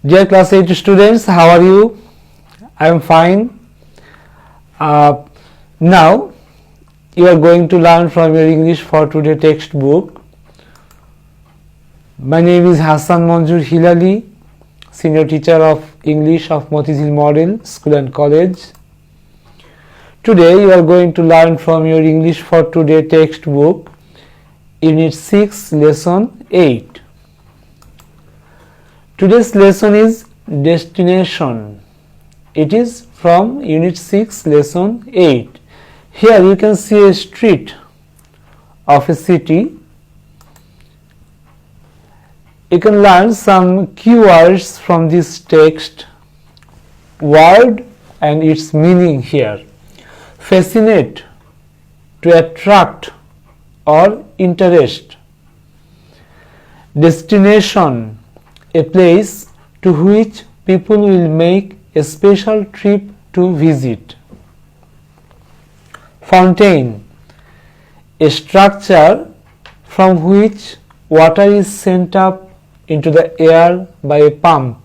Dear class 8 students, how are you? I am fine. Now you are going to learn from your English for Today textbook. My name is Hassan Manjur Hilali, senior teacher of English of Motizil Model School and College. Today you are going to learn from your English for Today textbook, Unit 6, Lesson 8. Today's lesson is destination. It is from Unit 6, Lesson 8. Here you can see a street of a city. You can learn some keywords from this text, word and its meaning here. Fascinate, to attract or interest. Destination, a place to which people will make a special trip to visit. Fountain, a structure from which water is sent up into the air by a pump.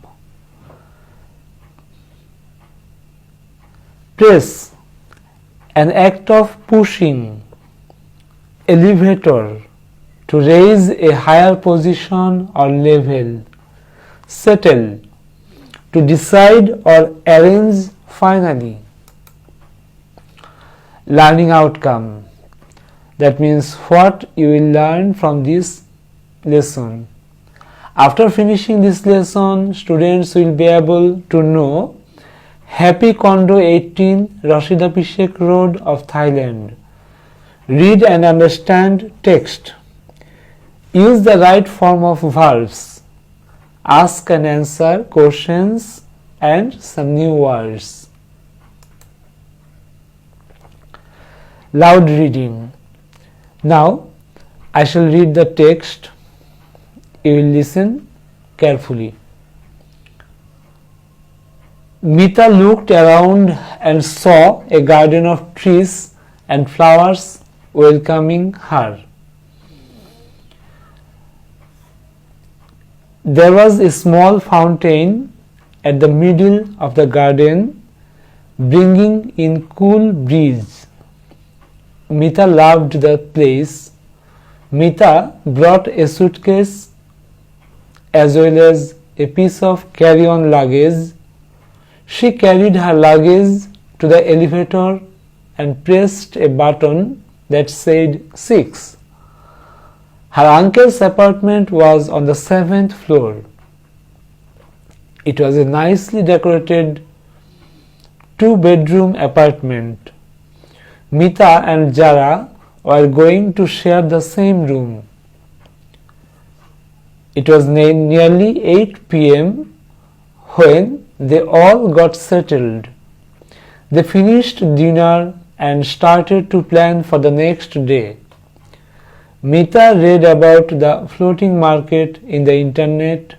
Press, an act of pushing. Elevator, to raise a higher position or level. Settle, to decide or arrange finally. Learning outcome, that means what you will learn from this lesson. After finishing this lesson, students will be able to know Happy Condo 18, Rashida Pishek Road of Thailand. Read and understand text. Use the right form of verbs. Ask and answer questions and some new words. Loud reading. Now I shall read the text. You will listen carefully. Mita looked around and saw a garden of trees and flowers welcoming her. There was a small fountain at the middle of the garden, bringing in cool breeze. Mita loved the place. Mita brought a suitcase as well as a piece of carry-on luggage. She carried her luggage to the elevator and pressed a button that said 6. Her uncle's apartment was on the 7th floor. It was a nicely decorated 2-bedroom apartment. Mita and Jara were going to share the same room. It was nearly 8 p.m. when they all got settled. They finished dinner and started to plan for the next day. Mita read about the floating market in the internet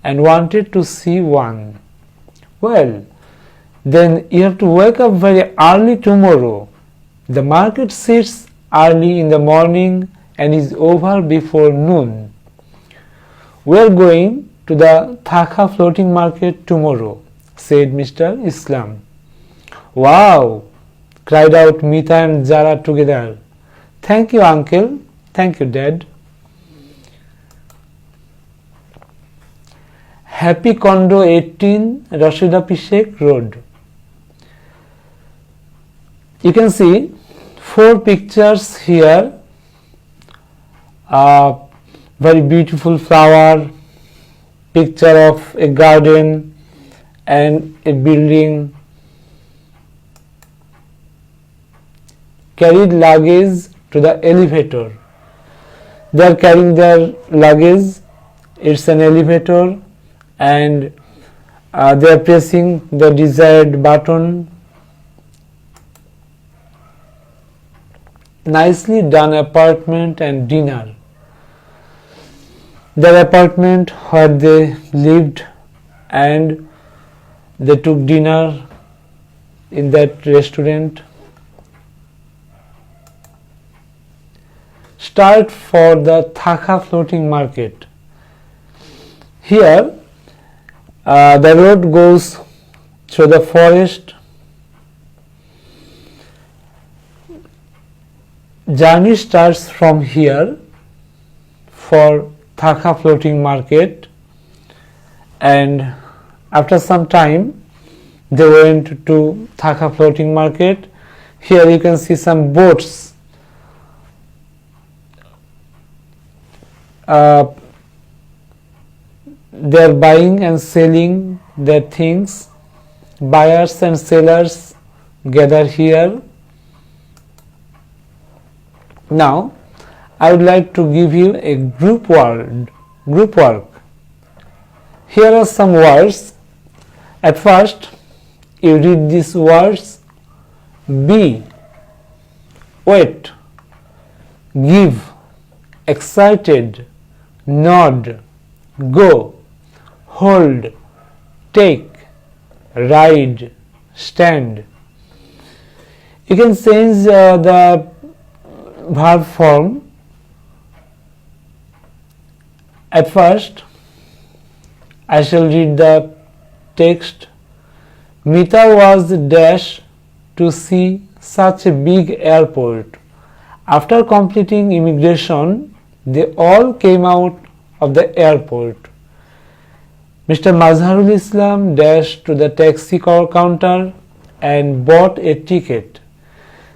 and wanted to see one. Well, then you have to wake up very early tomorrow. The market sits early in the morning and is over before noon. We are going to the Thaka floating market tomorrow, said Mr. Islam. Wow! Cried out Mita and Jara together. Thank you, uncle. Thank you, Dad. Happy Condo 18, Rashida Pishek Road. You can see 4 pictures here. Very beautiful flower, picture of a garden and a building. Carried luggage to the elevator. They are carrying their luggage. It's an elevator and they are pressing the desired button. Nicely done apartment and dinner. Their apartment where they lived and they took dinner in that restaurant. Start for the Thaka floating market. Here The road goes through the forest. Journey starts from here for Thaka floating market, and after some time they went to Thaka floating market. Here you can see some boats. They are buying and selling their things. Buyers and sellers gather here. Now I would like to give you a group work. Here are some words. At first you read these words: be, wait, give, excited, nod, go, hold, take, ride, stand. You can change the verb form. At first I shall read the text. Mita was dash to see such a big airport. After completing immigration, they all came out of the airport. Mr. Mazharul Islam dashed to the taxi counter and bought a ticket.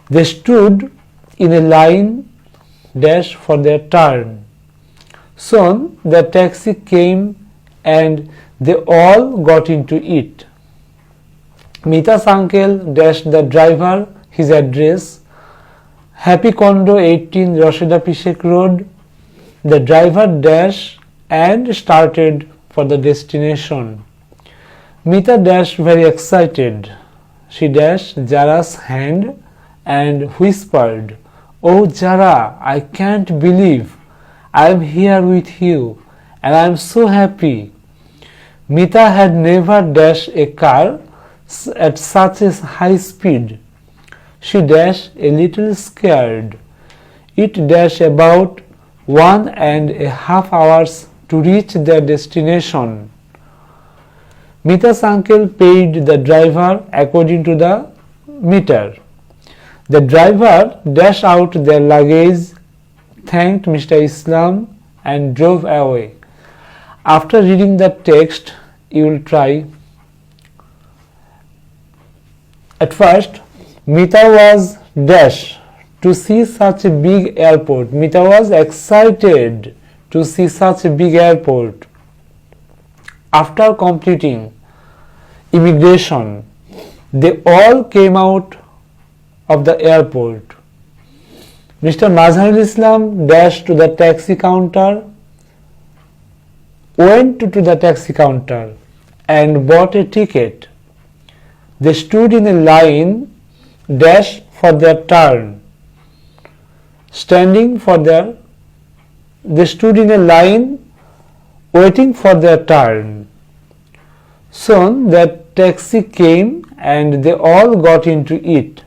They stood in a line dash for their turn. Soon the taxi came and they all got into it. Mita's uncle dashed the driver his address: Happy Condo 18 Rashida Pishek Road. The driver dashed and started for the destination. Mita dashed very excited. She dashed Jara's hand and whispered, "Oh Jara, I can't believe I am here with you and I am so happy." Mita had never dashed a car at such a high speed. She dashed a little scared. It dashed about 1.5 hours to reach their destination. Mita's uncle paid the driver according to the meter. The driver dashed out their luggage, thanked Mr. Islam and drove away. After reading the text, you will try. At first, Mita was dash to see such a big airport. Mita was excited to see such a big airport. After completing immigration, they all came out of the airport. Mr. Mazharul Islam dashed to the taxi counter, went to the taxi counter and bought a ticket. They stood in a line dash for their turn. They stood in a line waiting for their turn. Soon the taxi came and they all got into it.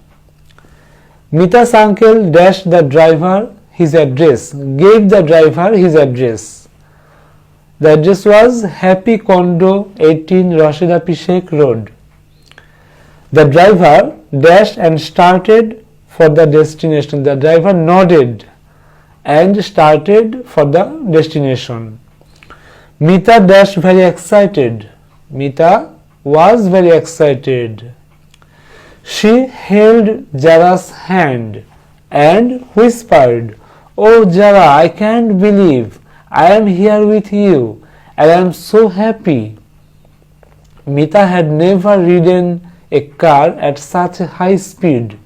Mita's uncle dashed the driver his address, gave the driver his address. The address was Happy Condo 18 Rashida Pishek Road. The driver dashed and started for the destination. The driver nodded and started for the destination. Mita dashed very excited. Mita was very excited. She held Jara's hand and whispered, "Oh Jara, I can't believe I am here with you and I am so happy." Mita had never ridden a car at such a high speed.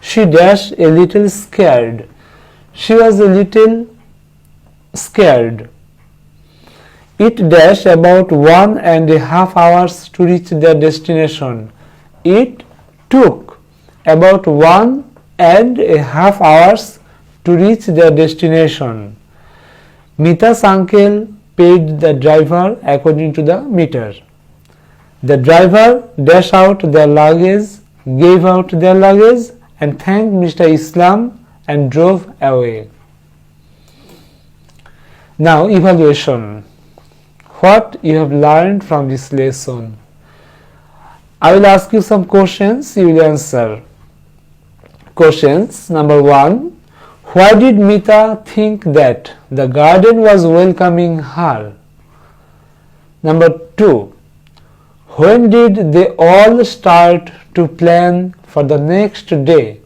She dashed a little scared. She was a little scared. It dashed about 1.5 hours to reach their destination. It took about 1.5 hours to reach their destination. Mita's uncle paid the driver according to the meter. The driver dashed out their luggage, gave out their luggage and thanked Mr. Islam and drove away. Now evaluation. what you have learned from this lesson. I will ask you some questions, you will answer. Questions number 1. Why did Mita think that the garden was welcoming her? Number 2. When did they all start to plan for the next day?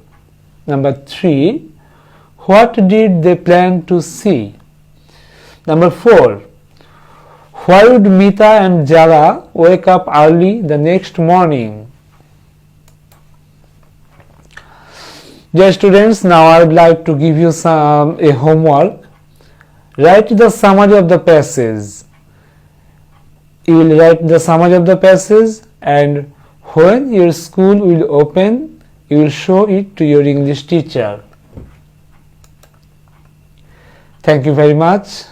Number 3. What did they plan to see? Number 4. Why would Mita and Jala wake up early the next morning? Dear students, now I would like to give you a homework. Write the summary of the passage. You will write the summary of the passage, and when your school will open, you will show it to your English teacher. Thank you very much.